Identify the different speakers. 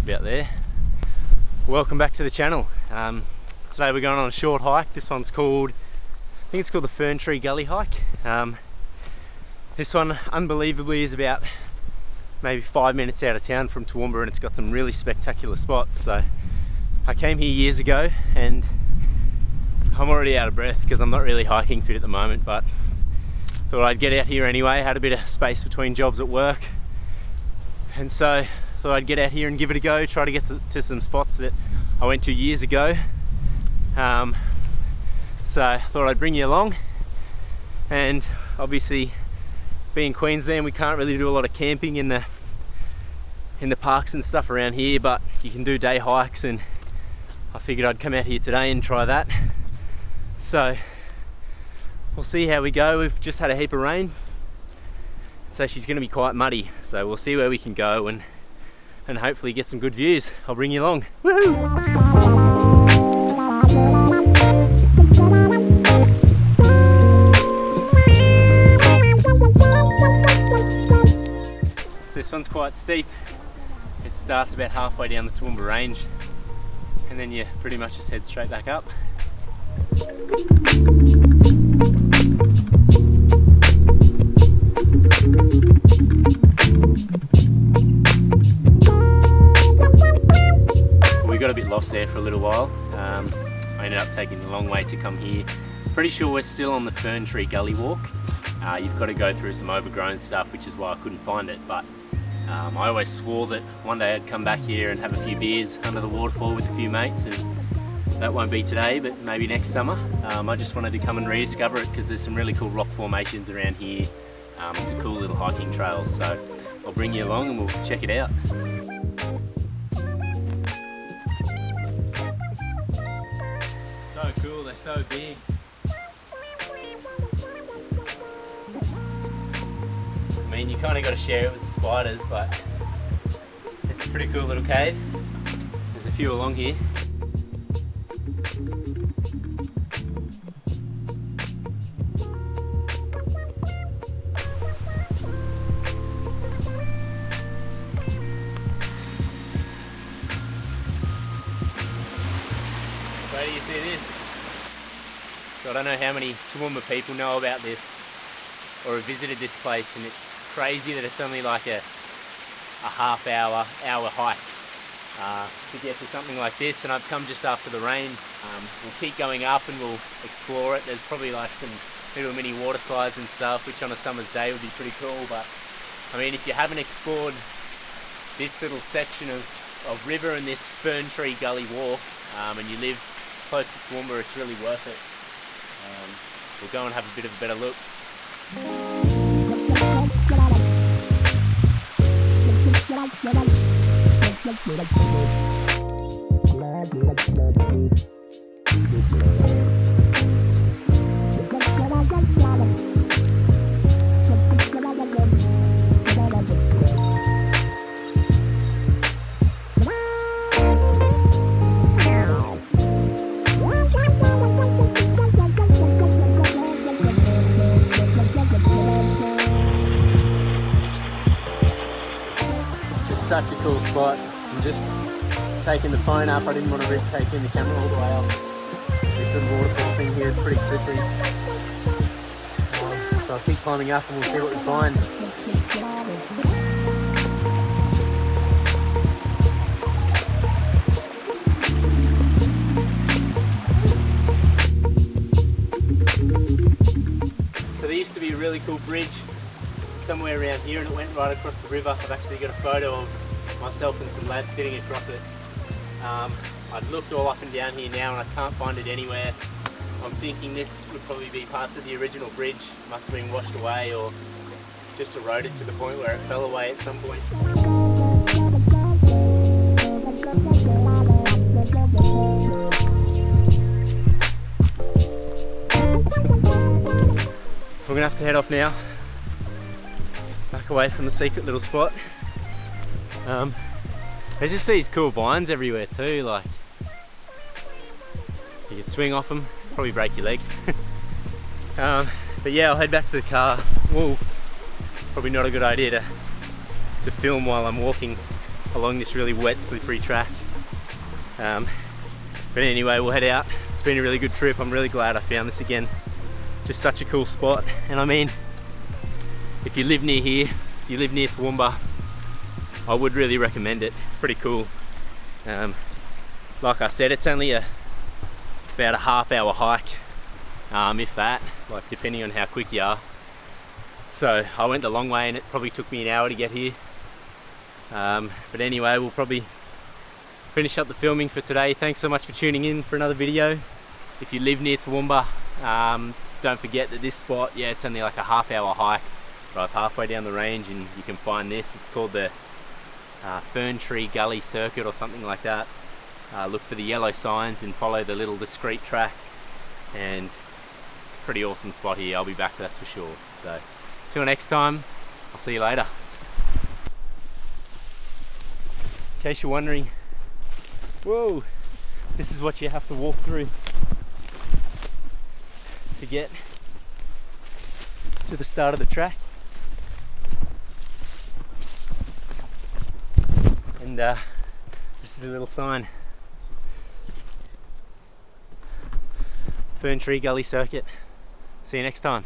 Speaker 1: About there. Welcome back to the channel. Today we're going on a short hike. This one's called, I think it's called the FERNTREE GULLY hike. This one unbelievably is about maybe 5 minutes out of town from Toowoomba, and it's got some really spectacular spots. So I came here years ago and I'm already out of breath because I'm not really hiking fit at the moment, but thought I'd get out here anyway. Had a bit of space between jobs at work, and so thought I'd get out here and give it a go, try to get to some spots that I went to years ago. So I thought I'd bring you along, and obviously being Queensland we can't really do a lot of camping in the parks and stuff around here, but you can do day hikes, and I figured I'd come out here today and try that. So we'll see how we go. We've just had a heap of rain, so she's going to be quite muddy, so we'll see where we can go and hopefully get some good views. I'll bring you along. Woohoo! So this one's quite steep. It starts about halfway down the Toowoomba range, and then you pretty much just head straight back up. We got a bit lost there for a little while. I ended up taking the long way to come here. Pretty sure we're still on the FERNTREE GULLY walk. You've got to go through some overgrown stuff, which is why I couldn't find it, but I always swore that one day I'd come back here and have a few beers under the waterfall with a few mates, and that won't be today, but maybe next summer. I just wanted to come and rediscover it because there's some really cool rock formations around here. It's a cool little hiking trail, so I'll bring you along and we'll check it out. So cool, they're so big. I mean, you kind of got to share it with the spiders, but it's a pretty cool little cave. There's a few along here. Where do you see this? So I don't know how many Toowoomba people know about this or have visited this place, and it's crazy that it's only like a hour hike to get to something like this, and I've come just after the rain. We'll keep going up and we'll explore it. There's probably like some little mini water slides and stuff, which on a summer's day would be pretty cool, but I mean, if you haven't explored this little section of river and this FERNTREE GULLY walk, and you live close to Toowoomba, it's really worth it. We'll go and have a bit of a better look. Such a cool spot. I'm just taking the phone up. I didn't want to risk taking the camera all the way up. This little waterfall thing here is pretty slippery. So I'll keep climbing up and we'll see what we find. So there used to be a really cool bridge somewhere around here, and it went right across the river. I've actually got a photo of myself and some lads sitting across it. I've looked all up and down here now and I can't find it anywhere. I'm thinking this would probably be parts of the original bridge. Must have been washed away or just eroded to the point where it fell away at some point. We're gonna have to head off now, back away from the secret little spot. There's just these cool vines everywhere too, like you can swing off them, probably break your leg. But yeah, I'll head back to the car. Whoa, probably not a good idea to film while I'm walking along this really wet, slippery track. But anyway, we'll head out. It's been a really good trip. I'm really glad I found this again. Just such a cool spot. And I mean, if you live near here, if you live near Toowoomba, I would really recommend it. It's pretty cool. Like I said, it's only about a half-hour hike, if that, like depending on how quick you are. So I went the long way and it probably took me an hour to get here. But anyway, we'll probably finish up the filming for today. Thanks so much for tuning in for another video. If you live near Toowoomba, don't forget that this spot, yeah, it's only like a half-hour hike. Drive halfway down the range and you can find this. It's called the FERNTREE GULLY Circuit or something like that. Look for the yellow signs and follow the little discreet track, and it's a pretty awesome spot here. I'll be back, that's for sure. So till next time, I'll see you later. In case you're wondering, whoa, this is what you have to walk through to get to the start of the track. And this is a little sign. FERNTREE GULLY Circuit. See you next time.